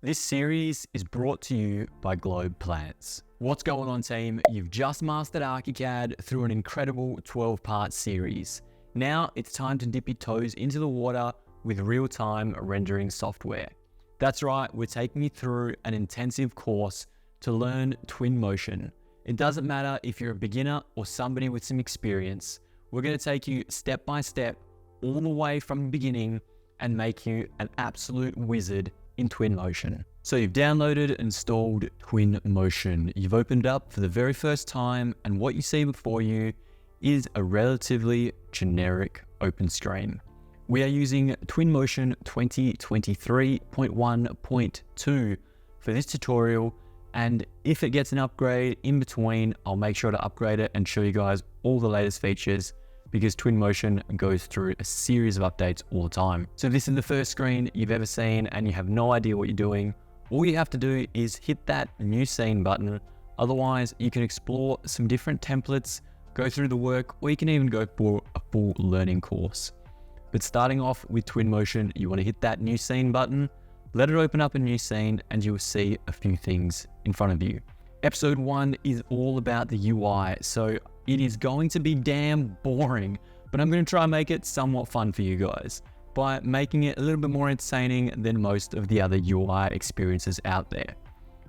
This series is brought to you by Globe Plants. What's going on, team? You've just mastered ArchiCAD through an incredible 12-part series. Now it's time to dip your toes into the water with real-time rendering software. That's right, we're taking you through an intensive course to learn Twinmotion. It doesn't matter if you're a beginner or somebody with some experience. We're going to take you step by step, all the way from the beginning, and make you an absolute wizard in Twinmotion. So you've downloaded and installed Twinmotion. You've opened it up for the very first time, and what you see before you is a relatively generic open screen. We are using Twinmotion 2023.1.2 for this tutorial, and if it gets an upgrade in between, I'll make sure to upgrade it and show you guys all the latest features, because Twinmotion goes through a series of updates all the time. So if this is the first screen you've ever seen and you have no idea what you're doing, all you have to do is hit that new scene button. Otherwise, you can explore some different templates, go through the work, or you can even go for a full learning course. But starting off with Twinmotion, you want to hit that new scene button, let it open up a new scene, and you will see a few things in front of you. Episode 1 is all about the UI, so it is going to be damn boring, but I'm going to try and make it somewhat fun for you guys by making it a little bit more entertaining than most of the other UI experiences out there.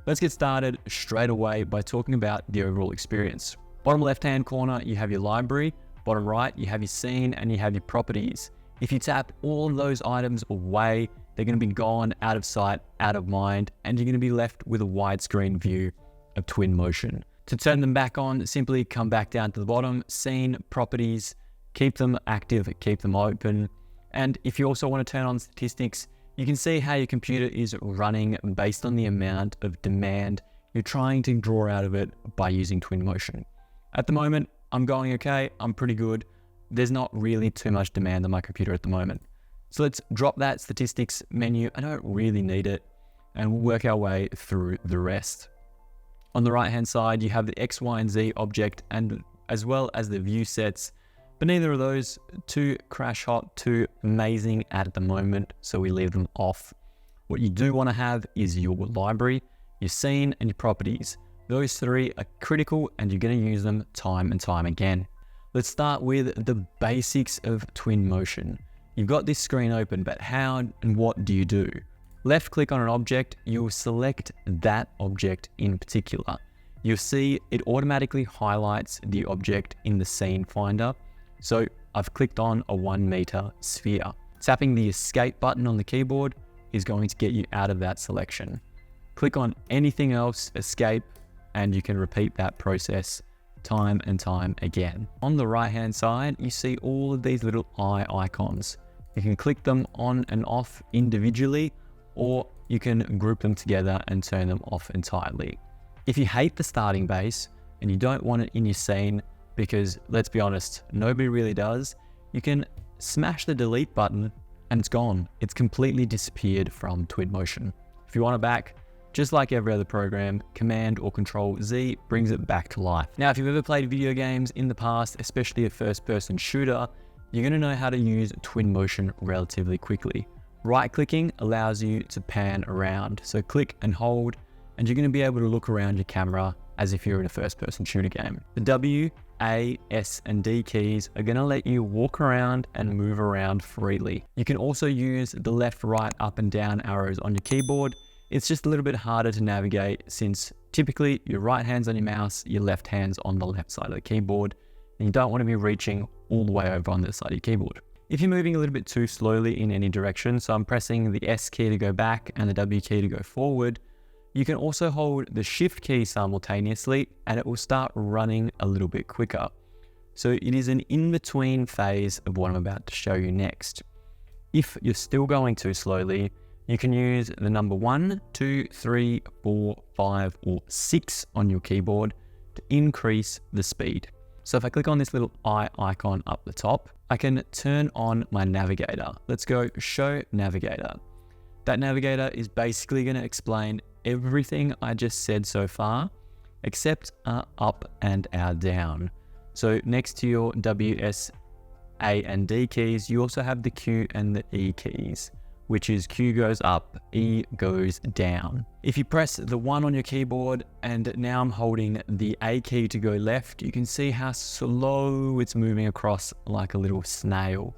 Let's get started straight away by talking about the overall experience. Bottom left-hand corner, you have your library. Bottom right, you have your scene and you have your properties. If you tap all of those items away, they're going to be gone, out of sight, out of mind, and you're going to be left with a widescreen view of Twinmotion. To turn them back on, simply come back down to the bottom, scene, properties, keep them active, keep them open. And if you also want to turn on statistics, you can see how your computer is running based on the amount of demand you're trying to draw out of it by using Twinmotion. At the moment, I'm going okay, I'm pretty good. There's not really too much demand on my computer at the moment. So let's drop that statistics menu. I don't really need it, and we'll work our way through the rest. On the right hand side, you have the X, Y, and Z object, and as well as the view sets, but neither of those too crash hot, too amazing at the moment, so we leave them off. What you do want to have is your library, your scene, and your properties. Those three are critical, and you're going to use them time and time again. Let's start with the basics of Twinmotion. You've got this screen open, but how and what do you do? Left click on an object, you'll select that object in particular. You'll see it automatically highlights the object in the scene finder. So I've clicked on a 1 meter sphere. Tapping the escape button on the keyboard is going to get you out of that selection. Click on anything else, escape, and you can repeat that process time and time again. On the right hand side, you see all of these little eye icons. You can click them on and off individually, or you can group them together and turn them off entirely. If you hate the starting base and you don't want it in your scene, because let's be honest, nobody really does, you can smash the delete button and it's gone. It's completely disappeared from Twinmotion. If you want it back, just like every other program, Command or Control Z brings it back to life. Now, if you've ever played video games in the past, especially a first-person shooter, you're going to know how to use Twinmotion relatively quickly. Right-clicking allows you to pan around. So click and hold, and you're going to be able to look around your camera as if you're in a first-person shooter game. The W, A, S, and D keys are going to let you walk around and move around freely. You can also use the left, right, up, and down arrows on your keyboard. It's just a little bit harder to navigate since typically your right hand's on your mouse, your left hand's on the left side of the keyboard, and you don't want to be reaching all the way over on the side of your keyboard. If you're moving a little bit too slowly in any direction, so I'm pressing the S key to go back and the W key to go forward, you can also hold the Shift key simultaneously and it will start running a little bit quicker. So it is an in-between phase of what I'm about to show you next. If you're still going too slowly, you can use the number 1, 2, 3, 4, 5, or 6 on your keyboard to increase the speed. So if I click on this little eye icon up the top, I can turn on my navigator. Let's go show navigator. That navigator is basically going to explain everything I just said so far, except our up and our down. So next to your W, S, A, and D keys, you also have the Q and the E keys. which is Q goes up, E goes down. If you press the 1 on your keyboard, and now I'm holding the A key to go left, you can see how slow it's moving across like a little snail.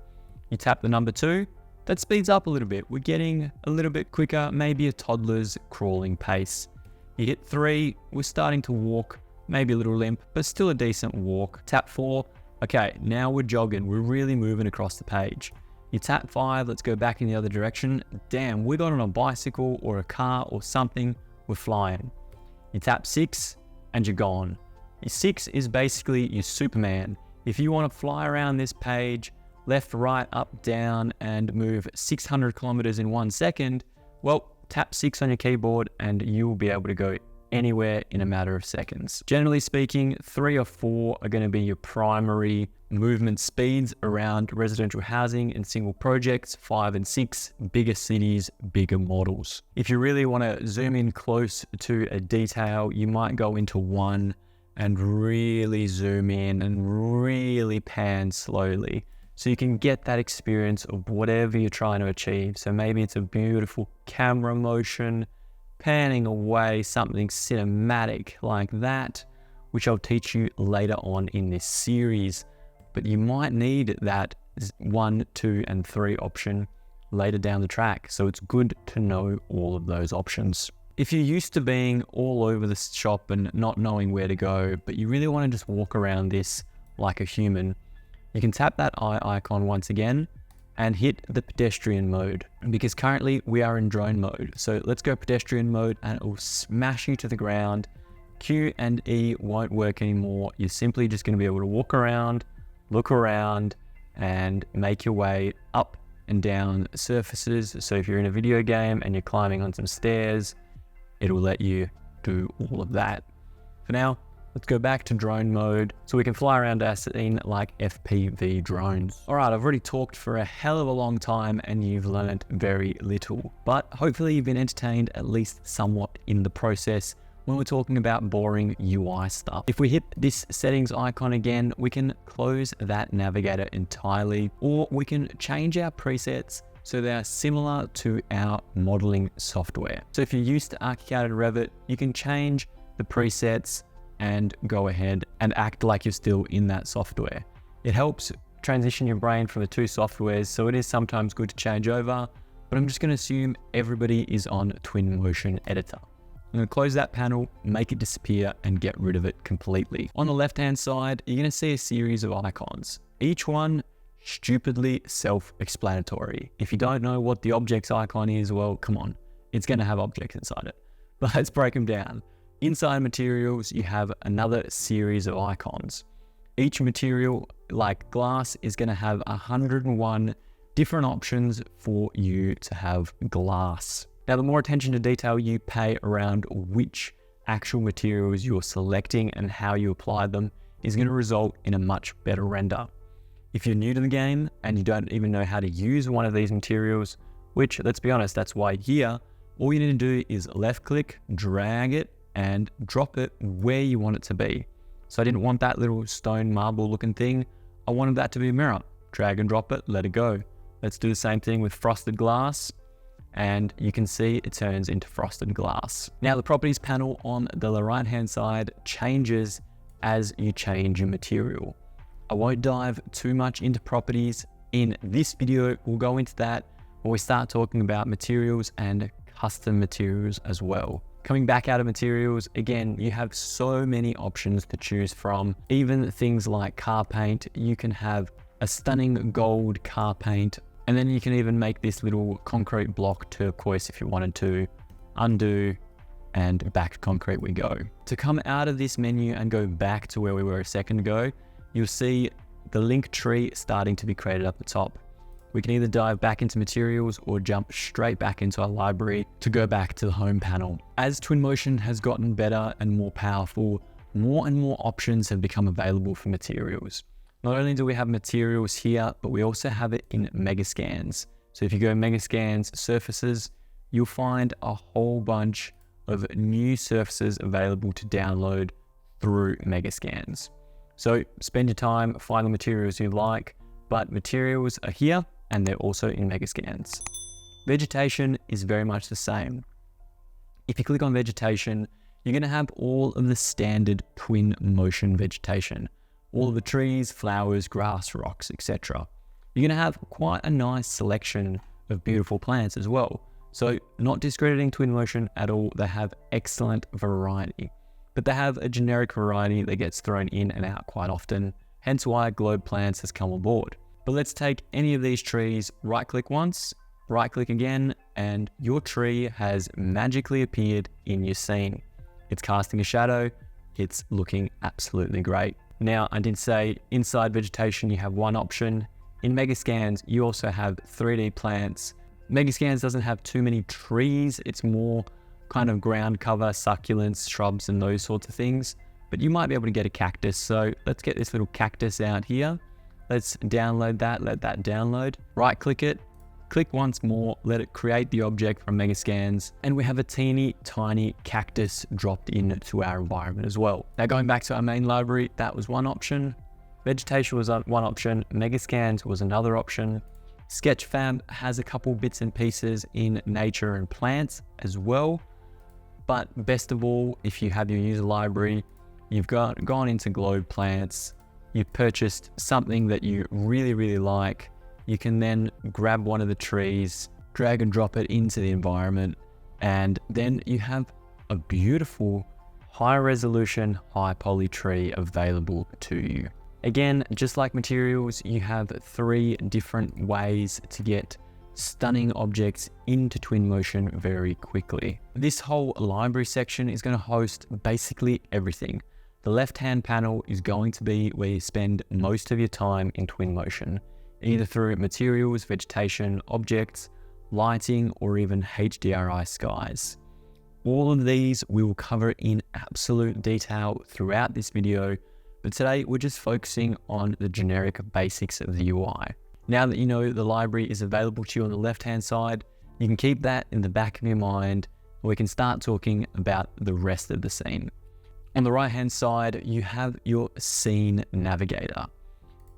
You tap the number 2, that speeds up a little bit. We're getting a little bit quicker, maybe a toddler's crawling pace. You hit 3, we're starting to walk, maybe a little limp, but still a decent walk. Tap 4, okay, now we're jogging, we're really moving across the page. You tap 5, let's go back in the other direction. Damn, we got on a bicycle or a car or something, we're flying. You tap 6 and you're gone. Your 6 is basically your Superman. If you want to fly around this page, left, right, up, down, and move 600 kilometers in 1 second, well, tap 6 on your keyboard and you will be able to go anywhere in a matter of seconds. Generally speaking, 3 or 4 are going to be your primary movement speeds around residential housing and single projects. 5 and 6, bigger cities, bigger models. If you really want to zoom in close to a detail, you might go into 1 and really zoom in and really pan slowly, so you can get that experience of whatever you're trying to achieve. So maybe it's a beautiful camera motion, panning away, something cinematic like that, which I'll teach you later on in this series. But you might need that 1, 2, and 3 option later down the track. So it's good to know all of those options. If you're used to being all over the shop and not knowing where to go, but you really want to just walk around this like a human, you can tap that eye icon once again and hit the pedestrian mode, because currently we are in drone mode. So let's go pedestrian mode and it will smash you to the ground. Q and E won't work anymore. You're simply just going to be able to walk around, look around, and make your way up and down surfaces. So if you're in a video game and you're climbing on some stairs, it will let you do all of that. For now, let's go back to drone mode so we can fly around our scene like FPV drones. All right, I've already talked for a hell of a long time and you've learned very little, but hopefully you've been entertained at least somewhat in the process when we're talking about boring UI stuff. If we hit this settings icon again, we can close that navigator entirely, or we can change our presets so they are similar to our modeling software. So if you're used to ArchiCAD and Revit, you can change the presets and go ahead and act like you're still in that software. It helps transition your brain from the 2 softwares, so it is sometimes good to change over, but I'm just going to assume everybody is on Twinmotion Editor. I'm going to close that panel, make it disappear, and get rid of it completely. On the left-hand side, you're going to see a series of icons. Each one stupidly self-explanatory. If you don't know what the objects icon is, well, come on, it's going to have objects inside it. But let's break them down. Inside materials, you have another series of icons. Each material, like glass, is going to have 101 different options for you to have glass. Now, the more attention to detail you pay around which actual materials you're selecting and how you apply them is going to result in a much better render. If you're new to the game and you don't even know how to use one of these materials, which, let's be honest, that's why here, all you need to do is left click, drag it, and drop it where you want it to be. So I didn't want that little stone marble looking thing. I wanted that to be a mirror. Drag and drop it, let it go. Let's do the same thing with frosted glass. And you can see it turns into frosted glass. Now the properties panel on the right hand side changes as you change your material. I won't dive too much into properties in this video. We'll go into that when we start talking about materials and custom materials as well. Coming back out of materials, again, you have so many options to choose from. Even things like car paint, you can have a stunning gold car paint, and then you can even make this little concrete block turquoise if you wanted to. Undo, and back to concrete we go. To come out of this menu and go back to where we were a second ago, you'll see the link tree starting to be created up the top. We can either dive back into materials or jump straight back into our library to go back to the home panel. As Twinmotion has gotten better and more powerful, more and more options have become available for materials. Not only do we have materials here, but we also have it in Megascans. So if you go Megascans surfaces, you'll find a whole bunch of new surfaces available to download through Megascans. So spend your time, find the materials you like, but materials are here and they're also in Megascans. Vegetation is very much the same. If you click on vegetation, you're going to have all of the standard Twinmotion vegetation. All of the trees, flowers, grass, rocks, etc. You're going to have quite a nice selection of beautiful plants as well. So not discrediting Twinmotion at all, they have excellent variety. But they have a generic variety that gets thrown in and out quite often, hence why Globe Plants has come on board. But let's take any of these trees, right click once, right click again, and your tree has magically appeared in your scene. It's casting a shadow, it's looking absolutely great. Now, I did say inside vegetation you have one option. In Megascans, you also have 3D plants. Megascans doesn't have too many trees, it's more kind of ground cover, succulents, shrubs, and those sorts of things. But you might be able to get a cactus. So let's get this little cactus out here. Let's download that, let that download. Right click it, click once more, let it create the object from Megascans, and we have a teeny tiny cactus dropped into our environment as well. Now going back to our main library, that was one option. Vegetation was one option, Megascans was another option. Sketchfab has a couple bits and pieces in nature and plants as well. But best of all, if you have your user library, you've gone into Globe Plants, you've purchased something that you really like, you can then grab one of the trees, drag and drop it into the environment, and then you have a beautiful high resolution, high poly tree available to you. Again, just like materials, you have 3 different ways to get stunning objects into Twinmotion very quickly. This whole library section is going to host basically everything. The left-hand panel is going to be where you spend most of your time in Twinmotion, either through materials, vegetation, objects, lighting, or even HDRI skies. All of these we will cover in absolute detail throughout this video, but today we're just focusing on the generic basics of the UI. Now that you know the library is available to you on the left-hand side, you can keep that in the back of your mind, and we can start talking about the rest of the scene. On the right-hand side, you have your scene navigator.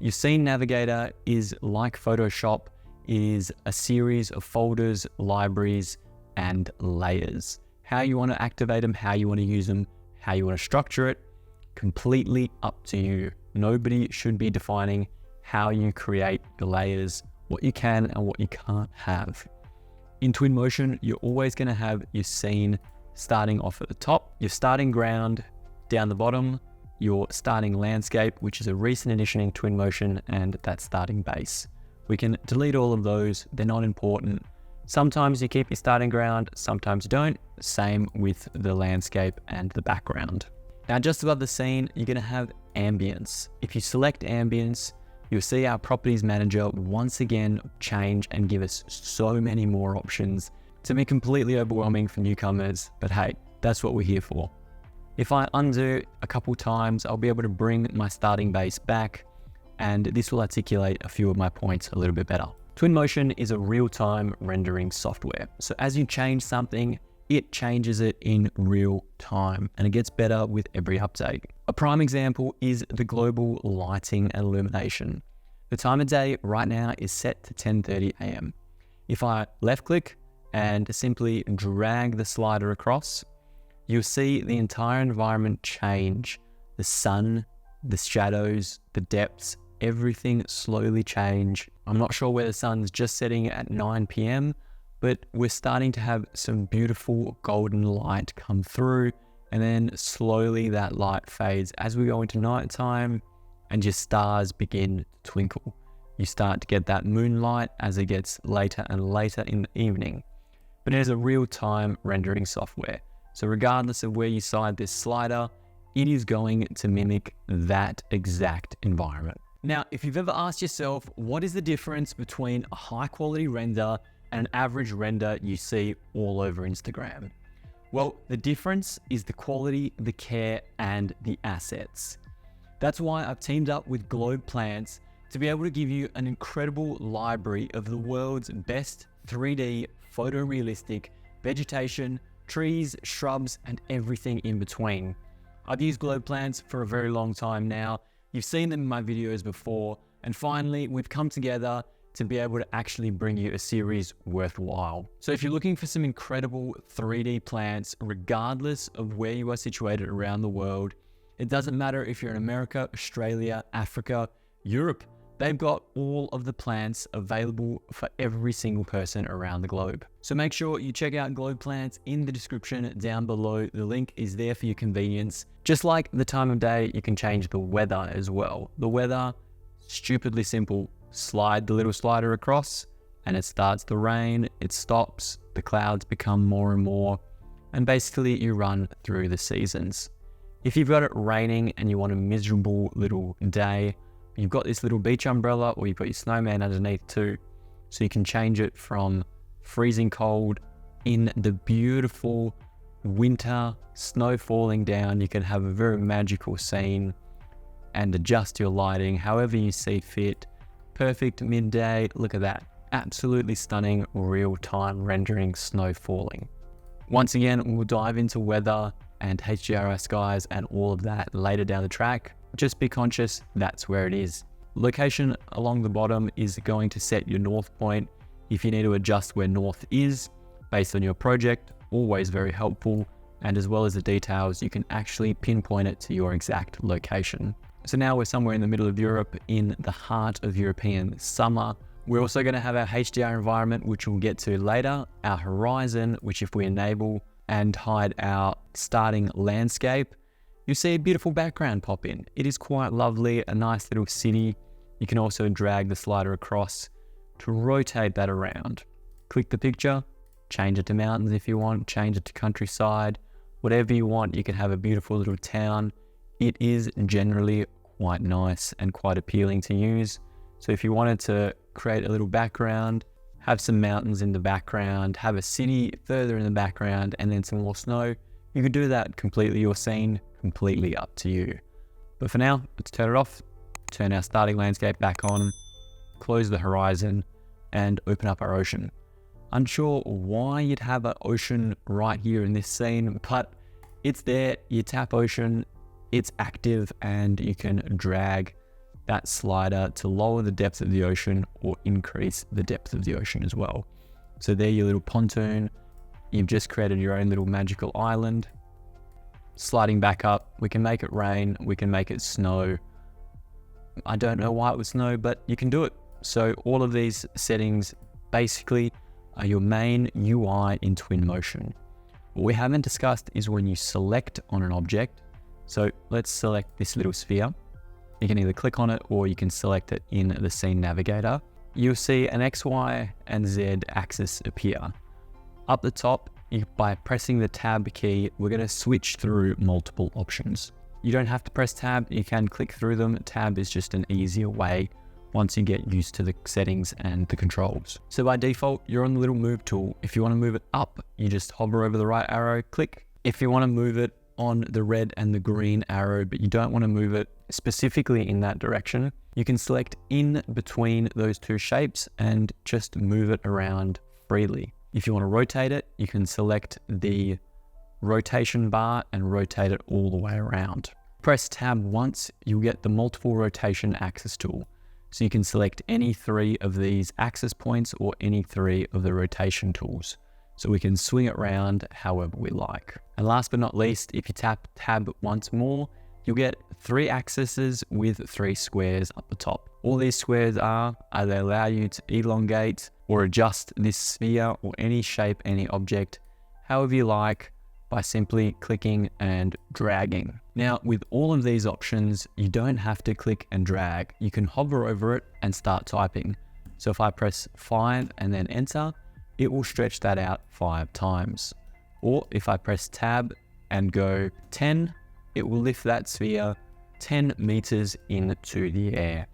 Your scene navigator is like Photoshop, is a series of folders, libraries, and layers. How you want to activate them, how you want to use them, how you want to structure it, completely up to you. Nobody should be defining how you create the layers, what you can and what you can't have. In Twinmotion, you're always going to have your scene starting off at the top, your starting ground down the bottom, your starting landscape, which is a recent addition in Twinmotion, and that starting base. We can delete all of those, they're not important. Sometimes you keep your starting ground, sometimes you don't. Same with the landscape and the background. Now just above the scene, you're going to have ambience. If you select ambience, you'll see our properties manager once again change and give us so many more options. To be completely overwhelming for newcomers, but hey, that's what we're here for. If I undo a couple times, I'll be able to bring my starting base back, and this will articulate a few of my points a little bit better. Twinmotion is a real-time rendering software. So as you change something, it changes it in real time, and it gets better with every update. A prime example is the global lighting and illumination. The time of day right now is set to 10:30 AM. If I left click and simply drag the slider across, you'll see the entire environment change. The sun, the shadows, the depths, everything slowly change. I'm not sure where the sun's just setting at 9 PM, but we're starting to have some beautiful golden light come through, and then slowly that light fades as we go into nighttime and your stars begin to twinkle. You start to get that moonlight as it gets later and later in the evening. But it is a real-time rendering software. So regardless of where you slide this slider, it is going to mimic that exact environment. Now, if you've ever asked yourself, what is the difference between a high quality render and an average render you see all over Instagram? Well, the difference is the quality, the care, and the assets. That's why I've teamed up with Globe Plants to be able to give you an incredible library of the world's best 3D photorealistic vegetation, trees, shrubs, and everything in between. I've used Globe Plants for a very long time now. You've seen them in my videos before, and finally we've come together to be able to actually bring you a series worthwhile. So if you're looking for some incredible 3D plants, regardless of where you are situated around the world, it doesn't matter if you're in America, Australia, Africa, Europe, they've got all of the plants available for every single person around the globe. So make sure you check out Globe Plants in the description down below. The link is there for your convenience. Just like the time of day, you can change the weather as well. The weather, stupidly simple. Slide the little slider across and it starts to rain, it stops, the clouds become more and more, and basically you run through the seasons. If you've got it raining and you want a miserable little day, you've got this little beach umbrella or you've got your snowman underneath too, so you can change it from freezing cold in the beautiful winter, snow falling down. You can have a very magical scene and adjust your lighting however you see fit. Perfect midday, look at that. Absolutely stunning real-time rendering snow falling. Once again, we'll dive into weather and HDRI skies and all of that later down the track. Just be conscious, that's where it is. Location along the bottom is going to set your north point. If you need to adjust where north is based on your project, always very helpful. And as well as the details, you can actually pinpoint it to your exact location. So now we're somewhere in the middle of Europe, in the heart of European summer. We're also going to have our HDR environment, which we'll get to later, our horizon, which if we enable and hide our starting landscape, you'll see a beautiful background pop in. It is quite lovely, a nice little city. You can also drag the slider across to rotate that around. Click the picture, change it to mountains if you want, change it to countryside, whatever you want. You can have a beautiful little town. It is generally quite nice and quite appealing to use. So if you wanted to create a little background, have some mountains in the background, have a city further in the background, and then some more snow, you could do that completely. Your scene, completely up to you. But for now, let's turn it off, turn our starting landscape back on, close the horizon, and open up our ocean. Unsure why you'd have an ocean right here in this scene, but it's there. You tap ocean, it's active, and you can drag that slider to lower the depth of the ocean or increase the depth of the ocean as well. So there, your little pontoon. You've just created your own little magical island. Sliding back up, we can make it rain, we can make it snow. I don't know why it would snow, but you can do it. So all of these settings basically are your main UI in Twinmotion. What we haven't discussed is when you select on an object. So let's select this little sphere. You can either click on it or you can select it in the scene navigator. You'll see an X, Y, and Z axis appear. Up the top, by pressing the tab key, we're going to switch through multiple options. You don't have to press tab, you can click through them. Tab is just an easier way once you get used to the settings and the controls. So by default, you're on the little move tool. If you want to move it up, you just hover over the right arrow, click. If you want to move it on the red and the green arrow, but you don't want to move it specifically in that direction, you can select in between those two shapes and just move it around freely. If you want to rotate it, you can select the rotation bar and rotate it all the way around. Press tab once, you'll get the multiple rotation axis tool. So you can select any three of these axis points or any three of the rotation tools. So we can swing it around however we like. And last but not least, if you tap tab once more, you'll get 3 axes with 3 squares up the top. All these squares they allow you to elongate or adjust this sphere or any shape, any object, however you like, by simply clicking and dragging. Now, with all of these options, you don't have to click and drag. You can hover over it and start typing. So if I press 5 and then enter, it will stretch that out 5 times. Or if I press tab and go 10, it will lift that sphere 10 meters into the air.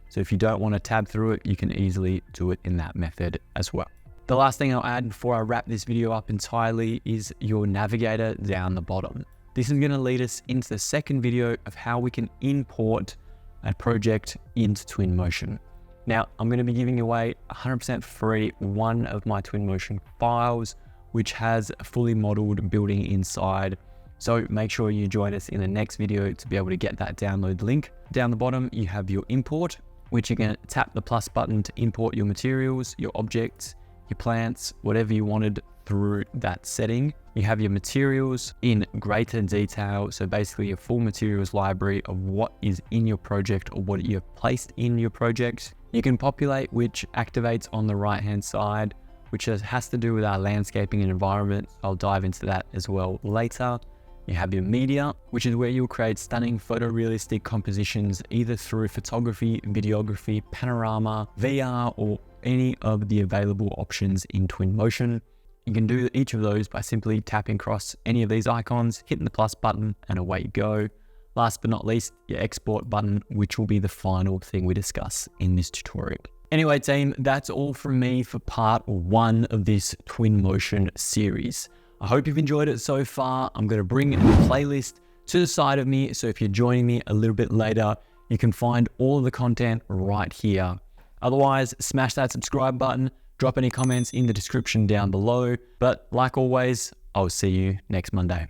So if you don't want to tab through it, you can easily do it in that method as well. The last thing I'll add before I wrap this video up entirely is your navigator down the bottom. This is going to lead us into the second video of how we can import a project into Twinmotion. Now, I'm going to be giving away 100% free one of my Twinmotion files, which has a fully modeled building inside. So make sure you join us in the next video to be able to get that download link. Down the bottom, you have your import, which you're going to tap the plus button to import your materials, your objects, your plants, whatever you wanted through that setting. You have your materials in greater detail. So basically a full materials library of what is in your project or what you have placed in your project. You can populate, which activates on the right-hand side, which has to do with our landscaping and environment. I'll dive into that as well later. You have your media, which is where you'll create stunning photorealistic compositions, either through photography, videography, panorama, VR, or any of the available options in Twinmotion. You can do each of those by simply tapping across any of these icons, hitting the plus button, and away you go. Last but not least, your export button, which will be the final thing we discuss in this tutorial. Anyway, team, that's all from me for part 1 of this Twinmotion series. I hope you've enjoyed it so far. I'm going to bring the playlist to the side of me, so if you're joining me a little bit later, you can find all of the content right here. Otherwise, smash that subscribe button, drop any comments in the description down below. But like always, I'll see you next Monday.